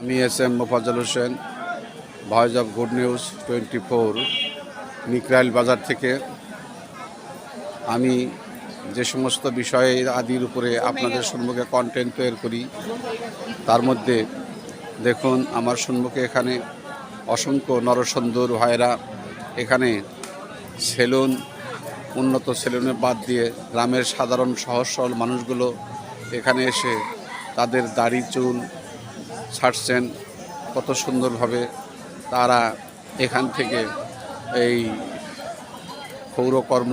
আমি S M Mofazzal Hossain, voice of good news 24 Nikrail Bazar থেকে। আমি যে সমস্ত বিষয়ে আদির উপরে আপনাদের সম্মুখে কন্টেন্ট তৈরি করি, তার মধ্যে দেখুন আমার সম্মুখে এখানে অসংখ্য নরসুন্দর ভাইয়েরা এখানে সেলুন, উন্নত সেলুনে বাদ দিয়ে গ্রামের সাধারণ সহজ সরল মানুষগুলো এখানে এসে তাদের দাড়ি চুল ছাড়ছেন। কত সুন্দরভাবে তারা এখান থেকে এই পৌরকর্ম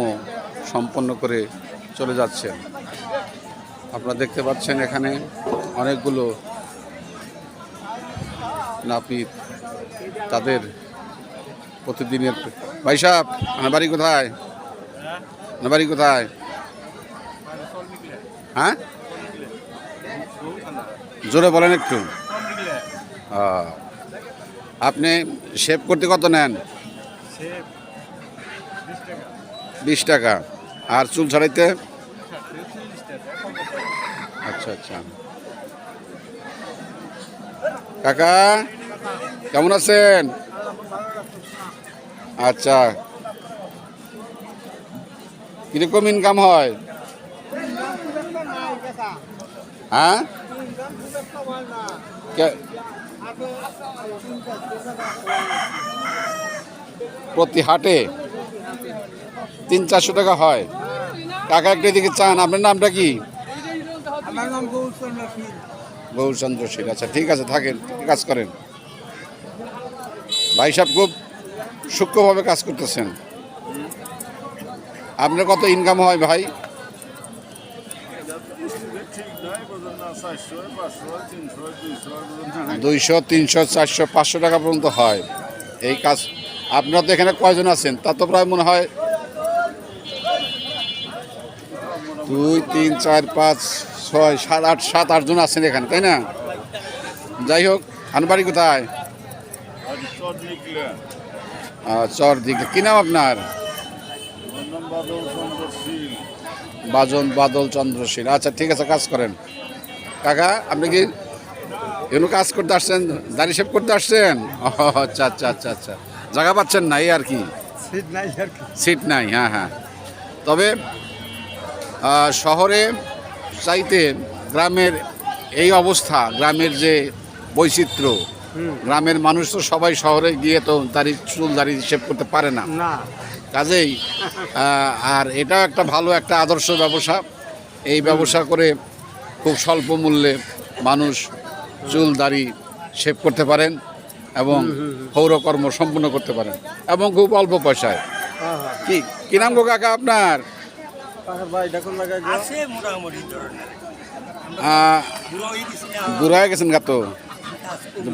সম্পন্ন করে চলে যাচ্ছেন। আপনারা দেখতে পাচ্ছেন এখানে অনেকগুলো নাপিত তাদের প্রতিদিনের। ভাই সাহেব, আমার বাড়ি কোথায়? আপনার বাড়ি কোথায়? হ্যাঁ, জোরে বলেন একটু। আপনি শেভ করতে কত নেন? 20 টাকা। আর চুল ছাড়াইতে? আচ্ছা আচ্ছা। কাকা কেমন আছেন? আচ্ছা, কিরকম ইনকাম হয়? হ্যাঁ, প্রতি হাটে 300-400 টাকা হয়। কাকা একটা দিকে চান। আপনার নামটা কি? আমার নাম গৌরচন্দ্র শীল। আচ্ছা ঠিক আছে, থাকেন, কাজ করেন। ভাই সাহেব খুব সূক্ষ্মভাবে কাজ করতেছেন। আপনার কত ইনকাম হয় ভাই? 200, 300, 400, 500 টাকা পর্যন্ত হয় এই কাজ। আপনারা তো এখানে কয়জন আছেন? তা তো প্রায় মনে হয় 2, 3, 4, 5, 6, 7, 8, 7-8 জন আছেন এখানে, তাই না? যাই হোক, আনবাড়ি কোথায়? চর দিকে। কি নাম আপনার? বাদল চন্দ্রশীল। আচ্ছা ঠিক আছে, কাজ করেন। কাকা আপনি কি এগুলো কাজ করতে আসছেন? দাড়ি শেভ করতে আসছেন? আচ্ছা আচ্ছা আচ্ছা আচ্ছা। জায়গা পাচ্ছেন না, এই আর কি, সিট নাই। হ্যাঁ হ্যাঁ, তবে শহরে চাইতে গ্রামের এই অবস্থা, গ্রামের যে বৈচিত্র্য, গ্রামের মানুষ তো সবাই শহরে গিয়ে তো চুল দাড়ি শেভ করতে পারে না। কাজেই আর এটাও একটা ভালো একটা আদর্শ ব্যবসা। এই ব্যবসা করে খুব স্বল্প মূল্যে মানুষ চুল দাড়ি শেভ করতে পারেন এবং পৌরকর্ম সম্পূর্ণ করতে পারেন এবং খুব অল্প পয়সায়। কি নাম গো কাকা আপনার? বুড়া হয়ে গেছেন গা তো।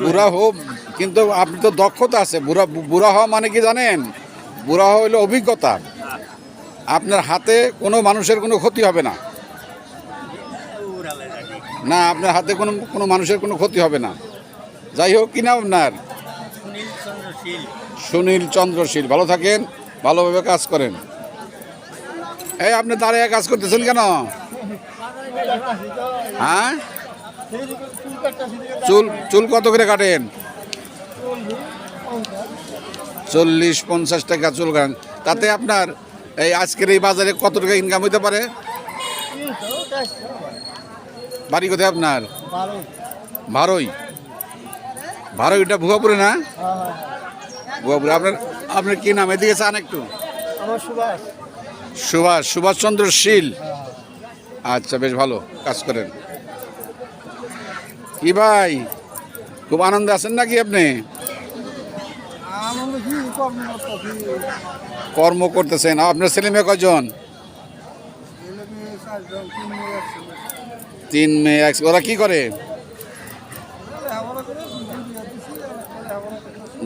বুড়া হোক, কিন্তু আপনি তো দক্ষতা আছে। বুড়া হওয়া মানে কি জানেন? বুড়া হওয়া হইলো অভিজ্ঞতা। আপনার হাতে কোনো মানুষের কোনো ক্ষতি হবে না। না, আপনার হাতে কোনো মানুষের কোনো ক্ষতি হবে না। যাই হোক, কি নাম আপনার? সুনীল চন্দ্রশীল। ভালো থাকেন, ভালোভাবে কাজ করেন। এই আপনি দাঁড়িয়ে কাজ করতেছেন কেন? হ্যাঁ, চুল কত করে কাটেন? 40-50 টাকা চুল কাটেন। তাতে আপনার এই আজকের এই বাজারে কত টাকা ইনকাম হইতে পারে? বাড়ি কোথায় আপনার? ভারোইটা ভুয়াপুরে না? ভুয়াপুরে। আপনার কি নাম? এদিকে চান একটু। সুভাষ চন্দ্র শীল। আচ্ছা, বেশ ভালো কাজ করেন। কি ভাই, খুব আনন্দে আছেন নাকি আপনি? কর্ম করতেছেন। আপনার ছেলে মেয়ে কয়জন? 3 মেয়ে 1। ওরা কি করে?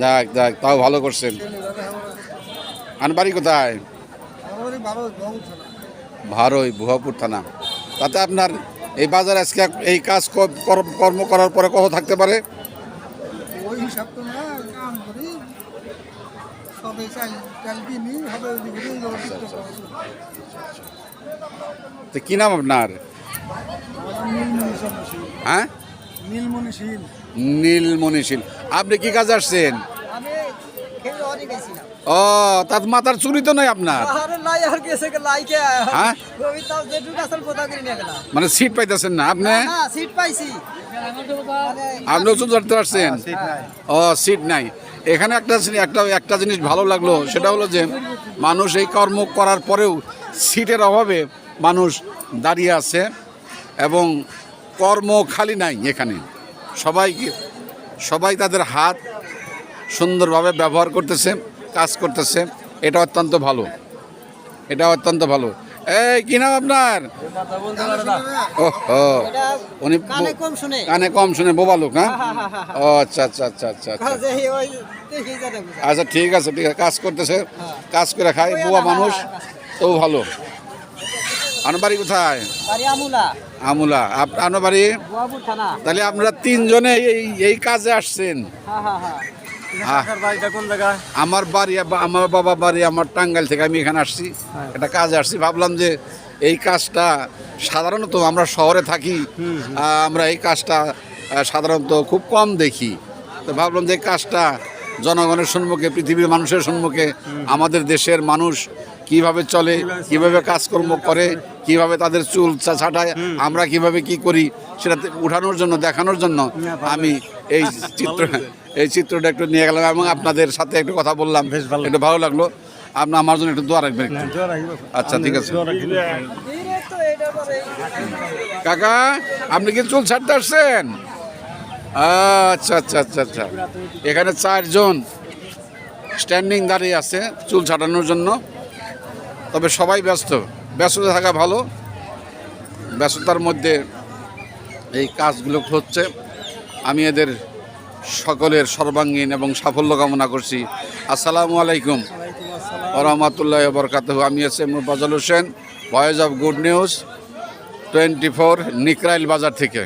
যাক, তাও ভালো করছেন। আর বাড়ি কোথায়? ভারোই, ভুয়াপুর থানা। তাতে আপনার এই বাজারে আজকে এই কাজ কর্ম করার পরে কত থাকতে পারে? কি নাম আপনার? হ্যাঁ, নীলমণি শীল। নীলমণি শীল। আপনি কি কাজে আসছেন? আমি খেলে অনেক গেছিলাম ও, তার মাথার চুরি তো নাই আপনার? আরে লাই আর গেছে কে লাইকে হ্যাঁ? ওই তাও যে দুটো আসল পোতা করে নিয়ে গেলাম মানে সিট পাইতেছেন না আপনি? না সিট পাইছি মানে আপনিও চুল ধরতে পারছেন? ও, সিট নাই। এখানে একটা জিনিস ভালো লাগলো, সেটা হলো যে মানুষ এই কর্ম করার পরেও সিটের অভাবে মানুষ দাঁড়িয়ে আছে এবং কর্ম খালি নাই এখানে। সবাই তাদের হাত সুন্দরভাবে ব্যবহার করতেছে, কাজ করতেছে। এটা অত্যন্ত ভালো, এটা অত্যন্ত ভালো। এই কি নাম আপনার? ও, এটা উনি কানে কম শুনে কানে কম শুনে বোবা লোক, হ্যাঁ? ও, আচ্ছা আচ্ছা আচ্ছা আচ্ছা আচ্ছা। কাজে ওই দেখি জানে আচ্ছা, ঠিক আছে, ঠিক আছে, কাজ করতেছে, কাজ করে খায়, বুয়া মানুষ তো ভালো। আপনার বাড়ি কোথায়? বাড়ি আমুলা আমুলা। আপনার বাড়ি? বুয়াপুর থানা তাহলে আপনারা তিনজনে এই কাজে আসছেন? হ্যাঁ হ্যাঁ হ্যাঁ হ্যাঁ। আমার বাড়ি, আমার বাবা বাড়ি আমার টাঙ্গাইল থেকে, আমি এখানে আসছি, একটা কাজে আসছি। ভাবলাম যে এই কাজটা সাধারণত আমরা শহরে থাকি, আমরা এই কাজটা সাধারণত খুব কম দেখি। তো ভাবলাম যে এই কাজটা জনগণের সম্মুখে, পৃথিবীর মানুষের সম্মুখে, আমাদের দেশের মানুষ কিভাবে চলে, কিভাবে কাজকর্ম করে, কিভাবে তাদের চুল ছাটায়, আমরা কিভাবে কি করি, সেটা উঠানোর জন্য, দেখানোর জন্য আমি এই চিত্রটা একটু নিয়ে গেলাম এবং আপনাদের সাথে একটু কথা বললাম, একটু ভালো লাগলো। আপনি আমার জন্য একটু দোয়া রাখবেন একটু। আচ্ছা, ঠিক আছে। ধীরে তো এটা পরে কাকা, আপনি কি চুল ছাড়তে আসছেন? আচ্ছা আচ্ছা আচ্ছা আচ্ছা। এখানে 4 জন স্ট্যান্ডিং দাঁড়িয়ে আছে চুল ছাটানোর জন্য। তবে সবাই ব্যস্ত থাকা ভালো। ব্যস্ততার মধ্যে এই কাজগুলো হচ্ছে। আমি এদের সকলের সর্বাঙ্গীন এবং সাফল্য কামনা করছি। আসসালামু আলাইকুম ওয়া রাহমাতুল্লাহি ওয়া বারাকাতুহু। আমি SM Mofazzal Hossain, voice of good news 24 Nikrail Bazar থেকে।